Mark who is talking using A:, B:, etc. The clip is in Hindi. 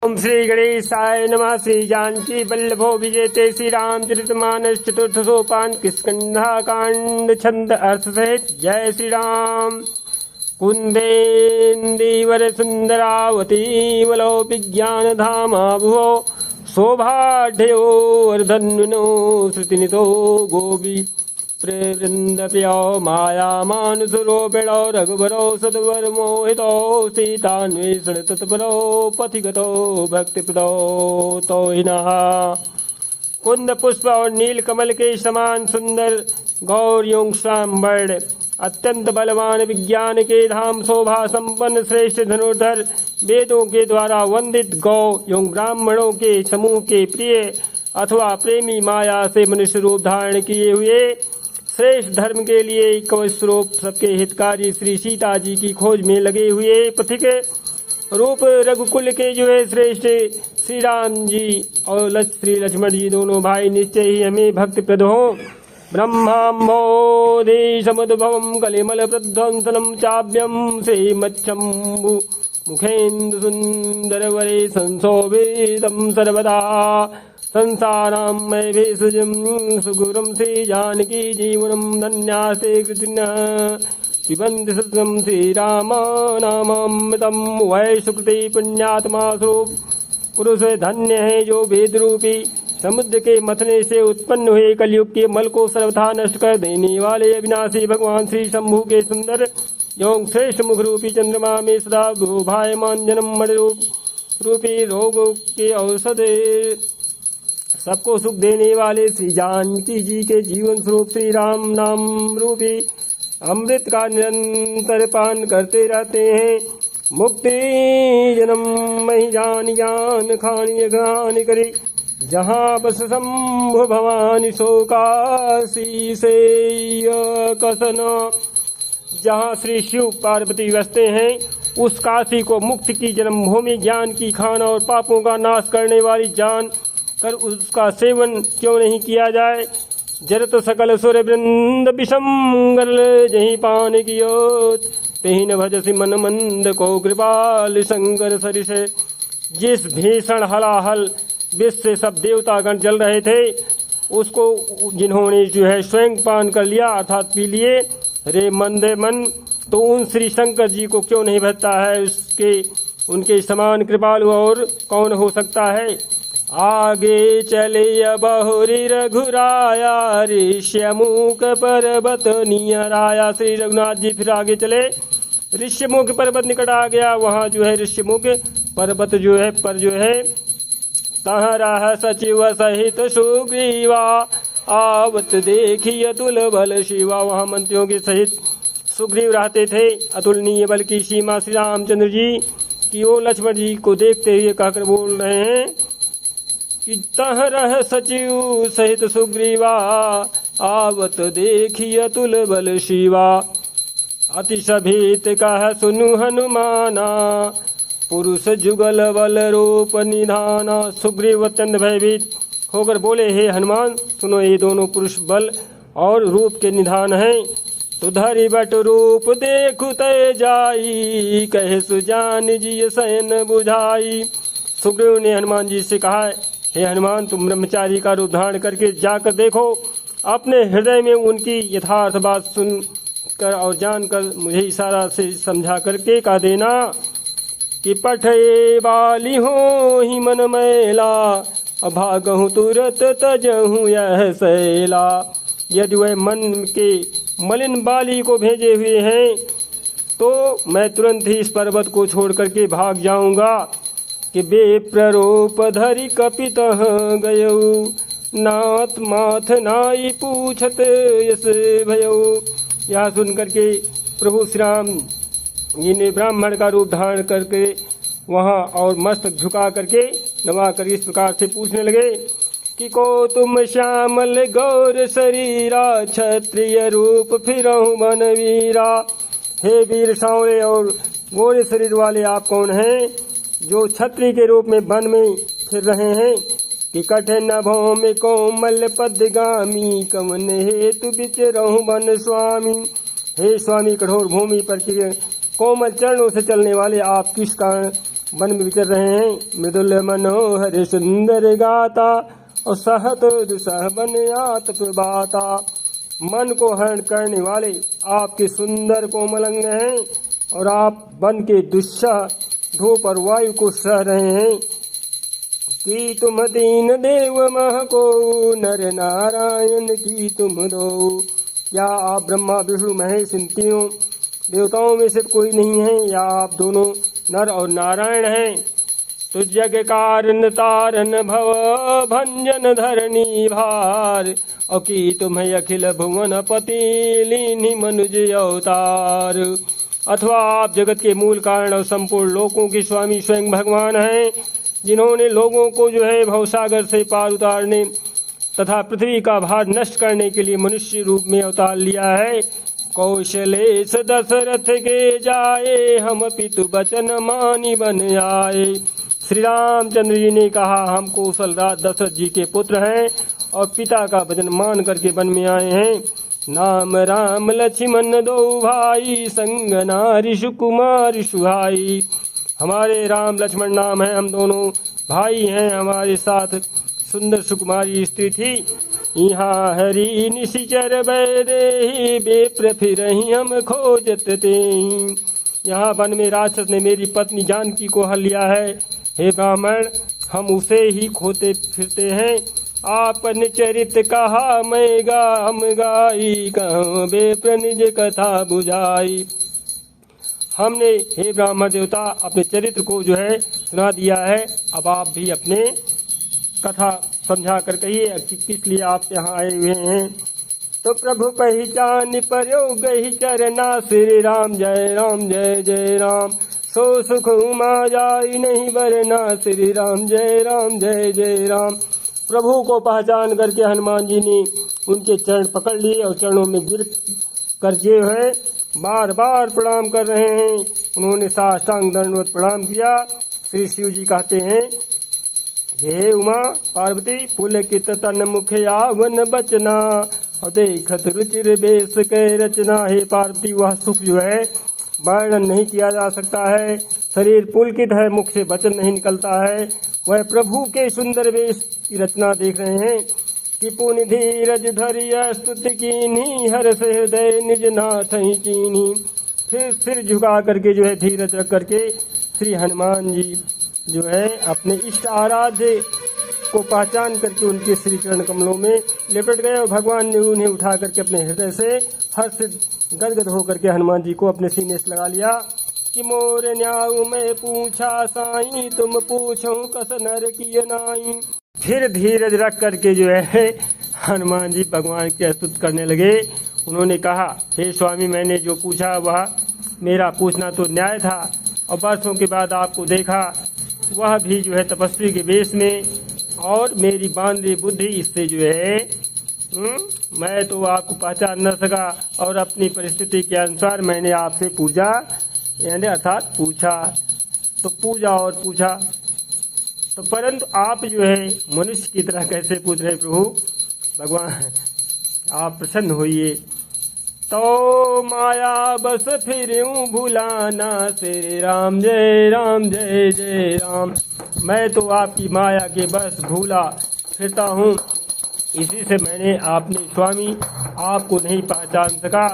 A: ओम श्री गणेशाय नमः। श्री जानकी वल्लभो विजयते। श्री रामचरितमानस चतुर्थ सोपान किष्किंधा छंद अर्थ सहित। जय श्री राम। कुंदेन्दीवर सुंदरावती वलो विज्ञान धामा भुवो शोभाढ्यो वर्धन्विनो श्रुतिनितो गोपी प्रवृंदप्यो माया मानुसुरोपेणो रघुवरो सद्वर मोहितो सीतान्वेषण तत्परो पथिगतो भक्तिप्रदो तो हिनः। कुंद पुष्प और नील कमल के समान सुंदर गौर यों वर्ण अत्यंत बलवान विज्ञान के धाम शोभा संपन्न श्रेष्ठ धनुर्धर वेदों के द्वारा वंदित गौ यों ब्राह्मणों के समूह के प्रिय अथवा प्रेमी माया से मनुष्य रूप धारण किए हुए श्रेष्ठ धर्म के लिए कवच स्वरूप सबके हितकारी श्री सीता जी की खोज में लगे हुए पथिक रूप रघुकुल के जो है श्रेष्ठ श्री राम जी और श्री लक्ष्मण जी दोनों भाई निश्चय ही हमें भक्ति प्रद हो। ब्रह्माम्बोधि समुद्भवम कलिमल प्रध्वंसनम चाभ्यम श्रीमच्छम्भु मुखेन्दु सुंदर वरे संशोभितम सर्वदा संसारां मय भेषजं सुगुरं श्री जानकी जीवनं धन्यास्ते कृतिनः पिबन्ति सततं श्रीरामनामामृतं वै सुकृति पुण्यात्मा स्वरूप पुरुष धन्य है जो वेद रूपी समुद्र के मथने से उत्पन्न हुए कलयुग के मल को सर्वथा नष्ट कर देने वाले अविनाशी भगवान श्री शंभु के सुंदर एवं श्रेष्ठ मुख रूपी चंद्रमा में सदा भायमान जन्म मणि रूपी रोग के औषध सबको सुख देने वाले श्री जानकी जी के जीवन स्वरूप श्री राम नाम रूपी अमृत का निरंतर पान करते रहते हैं। मुक्ति जन्म मही जान ज्ञान खानी गान करी जहाँ बस शंभु भवानी शोकासी से कसन। जहाँ श्री शिव पार्वती बसते हैं उस काशी को मुक्ति की जन्मभूमि ज्ञान की खान और पापों का नाश करने वाली जान कर उसका सेवन क्यों नहीं किया जाए। जरत सकल सुर वृंद विषम जही पान कियोत तेहि न भजसी मन मंद को कृपाल शंकर सरिष। जिस भीषण हलाहल विष से सब देवतागण जल रहे थे उसको जिन्होंने जो है स्वयं पान कर लिया अर्थात पी लिए रे मंदे मन, तो उन श्री शंकर जी को क्यों नहीं भजता है। उसके उनके समान कृपालु और कौन हो सकता है। आगे चले बहुरी रघुराया ऋष्यमुख पर्वत नियराया। श्री रघुनाथ जी फिर आगे चले ऋष्यमुख पर्वत निकट आ गया। वहाँ जो है ऋष्यमुख पर्वत जो है पर जो है तहाँ रह सचिव सहित सुग्रीवा आवत देखिए अतुल बल शिवा। वहाँ मंत्रियों के सहित सुग्रीव रहते थे। अतुलनीय बल की सीमा श्री रामचंद्र जी की ओर लक्ष्मण जी को देखते हुए कहकर बोल रहे हैं कि तह रह सचिव सहित सुग्रीवा आवत देखी अतुल बल शिवा। अतिशभीत कह सुनु हनुमाना पुरुष जुगल बल रूप निधाना। सुग्रीव अत्यंत भयभीत होकर बोले हे हनुमान सुनो ये दोनों पुरुष बल और रूप के निधान हैं। तुधरि बट रूप देखु तय जाई कहे सुजान जी सैन बुझाई। सुग्रीव ने हनुमान जी से कहा हे हनुमान तुम ब्रह्मचारी का रूप धारण करके जाकर देखो। अपने हृदय में उनकी यथार्थ बात सुन कर और जानकर मुझे इशारा से समझा करके कह देना कि पठे बाली हो ही मन मैला अभागहूँ तुरत तजहूँ यह सैला। यदि वह मन के मलिन बाली को भेजे हुए हैं तो मैं तुरंत ही इस पर्वत को छोड़ करके भाग जाऊंगा कि बेप्ररूप धरि कपित गयऊ नाथ माथ नाई पूछत यस भयऊ। यह सुन करके प्रभु श्री राम जी ने ब्राह्मण का रूप धारण करके वहाँ और मस्तक झुका करके नवा कर इस प्रकार से पूछने लगे कि को तुम श्यामल गौर शरीरा क्षत्रिय रूप फिरहु बनवीरा। हे वीर सांवरे और गोरे शरीर वाले आप कौन हैं जो छत्री के रूप में वन में फिर रहे हैं। कि कठिन भौम कोमल पदगामी कवन हेतु विचरहु वन स्वामी। हे स्वामी कठोर भूमि पर कोमल चरणों से चलने वाले आप किस कारण वन में विचर रहे हैं। मृदुल मनोहर सुंदर गाता और सहत दुसह बन आत प्रभाता। मन को हरण करने वाले आपके सुंदर कोमल अंग हैं और आप वन के दुस्सह धूप और वायु को सह रहे हैं कि तुम दीन देव मह को नर नारायण की तुम दो। क्या आप ब्रह्मा विष्णु महेश इन तीनों देवताओं में से कोई नहीं है, या आप दोनों नर और नारायण हैं? तो जग कारण तारन भव भंजन धरणी भार और की तुम्हें अखिल भुवन पति लीनी मनुज अवतार। अथवा आप जगत के मूल कारण और संपूर्ण लोकों के स्वामी स्वयं भगवान हैं, जिन्होंने लोगों को भवसागर से पार उतारने तथा पृथ्वी का भार नष्ट करने के लिए मनुष्य रूप में अवतार लिया है। कौशलेश दशरथ के जाए हम पितु बचन मानी बन आए। श्री रामचंद्र जी ने कहा, हम कौशल राज दशरथ जी के पुत्र हैं और पिता का वचन मान करके वन में आए हैं। नाम राम लक्ष्मण दो भाई संग नारी सुकुमार सुहाई। हमारे राम लक्ष्मण नाम है, हम दोनों भाई हैं, हमारे साथ सुंदर सुकुमारी स्त्री थी। यहाँ हरि निशिचर बैदेही बेप्र फिरहि हम खोजत तेहि। यहाँ वन में राक्षस ने मेरी पत्नी जानकी को हर लिया है। हे ब्राह्मण, हम उसे ही खोते फिरते हैं। आपन चरित कहा मैं गाम गाई कहूँ बेप्र निज कथा बुझाई। हमने हे ब्राह्मण देवता अपने चरित्र को सुना दिया है। अब आप भी अपने कथा समझा कर कहिए कि किस लिए आप यहाँ आए हुए हैं। तो प्रभु पहचान प्रयोग ही चरना श्री राम जय जय राम। सो सुख उमा जाई नहीं बरना श्री राम जय राम। प्रभु को पहचान करके हनुमान जी ने उनके चरण पकड़ लिए और चरणों में गिर कर बार बार प्रणाम कर रहे हैं। उन्होंने साष्टांग दंडवत प्रणाम किया। श्री शिव जी कहते हैं, हे उमा पार्वती पुलकित तन मुख यावन बचना और देखत रुचिर बेस के रचना। हे पार्वती, वह सुख वर्णन नहीं किया जा सकता है। शरीर पुलकित है, मुख से वचन नहीं निकलता है। वह प्रभु के सुंदर वेश की रचना देख रहे हैं कि पुनि धीरज धरिय स्तुति कीन्ही हर से हृदय निज नाथ ही कीन्ही। फिर सिर झुका करके धीरज रख करके श्री हनुमान जी अपने इष्ट आराध्य को पहचान करके उनके श्री चरण कमलों में लिपट गए और भगवान ने उन्हें उठा करके अपने हृदय से हर्ष गदगद होकर के हनुमान जी को अपने सीने से लगा लिया कि मोर न्याऊ में पूछा साईं तुम पूछो कस नर की नाई। फिर धीरज रख करके हनुमान जी भगवान की स्तुति करने लगे। उन्होंने कहा, हे स्वामी, मैंने जो पूछा वह मेरा पूछना तो न्याय था और वर्षों के बाद आपको देखा, वह भी तपस्वी के वेश में, और मेरी बांधी बुद्धि इससे मैं तो आपको पहचान न सका और अपनी परिस्थिति के अनुसार मैंने आपसे पूजा यानी अर्थात पूछा। तो पूजा और पूछा तो परंतु आप मनुष्य की तरह कैसे पूछ रहे प्रभु भगवान, आप प्रसन्न होइए। तो माया बस फिर भुलाना श्री राम जय राम। मैं तो आपकी माया के बस भूला फिरता हूँ, इसी से मैंने आपने स्वामी आपको नहीं पहचान सका।